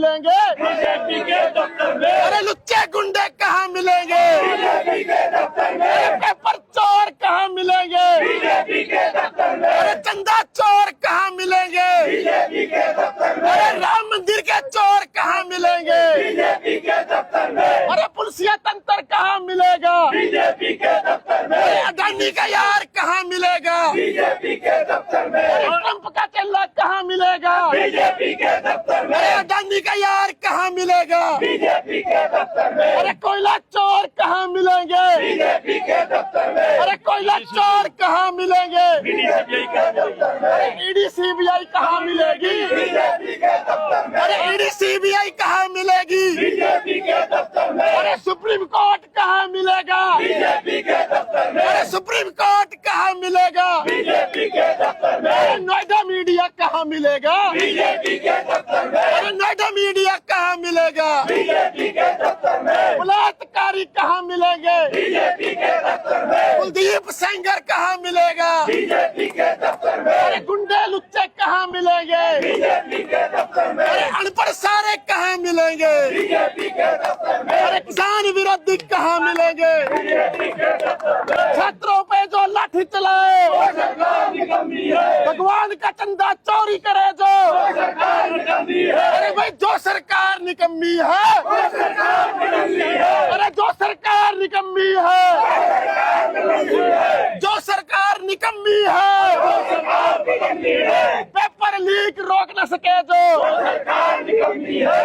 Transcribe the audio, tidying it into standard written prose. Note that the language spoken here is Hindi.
मिलेंगे? बीजेपी के दफ्तर में, अरे लुच्चे गुंडे कहाँ मिलेंगे? बीजेपी के दफ्तर में, अरे पेपर चोर कहाँ मिलेंगे? बीजेपी के दफ्तर में, अरे चंदा चोर कहाँ मिलेंगे? बीजेपी के दफ्तर में, अरे राम मंदिर के चोर कहाँ मिलेंगे? बीजेपी के दफ्तर में, अरे पुलिसिया तंत्र कहाँ मिलेगा? बीजेपी के दफ्तर में, अरे अडानी का यार कहाँ मिलेगा? बीजेपी के दफ्तर में, अरे ट्रंप का चेला कहाँ मिलेगा? बीजेपी के दफ्तर में, अरे अडानी का यार कहाँ मिलेगा? बीजेपी के दफ्तर में, अरे कोयला चोर कहाँ मिलेंगे? बीजेपी के दफ्तर में, अरे कोयला चोर कहाँ मिलेंगे? बीजेपी के दफ्तर में, ईडी सीबीआई कहाँ मिलेगी? बीजेपी के दफ्तर में, अरे ईडी सीबीआई कहाँ मिलेगी? बीजेपी के दफ्तर में, अरे सुप्रीम कोर्ट कहाँ मिलेगा? बीजेपी के दफ्तर में, अरे सुप्रीम कोर्ट कहाँ मिलेगा? बीजेपी के दफ्तर में, अरे नोएडा मीडिया कहाँ मिलेगा? बीजेपी के दफ्तर में, अरे नोएडा मीडिया कहाँ मिलेगा? बीजेपी के दफ्तर में, बलात्कारी कहाँ मिलेंगे? बीजेपी के दफ्तर में, कुलदीप सेंगर कहाँ मिलेगा? बीजेपी के दफ्तर में, अरे गुंडे लुच्चे कहाँ मिलेंगे? बीजेपी के दफ्तर में, अरे अनपढ़ सारे कहाँ मिलेंगे? बीजेपी के दफ्तर में, अरे किसान विरोधी कहाँ मिलेंगे? बीजेपी के दफ्तर में, छात्रों पे जो लाठी चलाए, सरकार निकम्मी है, भगवान का चंदा चोरी करे जो, सरकार निकम्मी है, अरे भाई जो सरकार निकम्मी है, सरकार निकम्मी है, अरे जो सरकार निकम्मी है, सरकार निकम्मी है, जो सरकार निकम्मी है, सरकार निकम्मी है, पेपर लीक रोक न सके जो, सरकार निकम्मी है।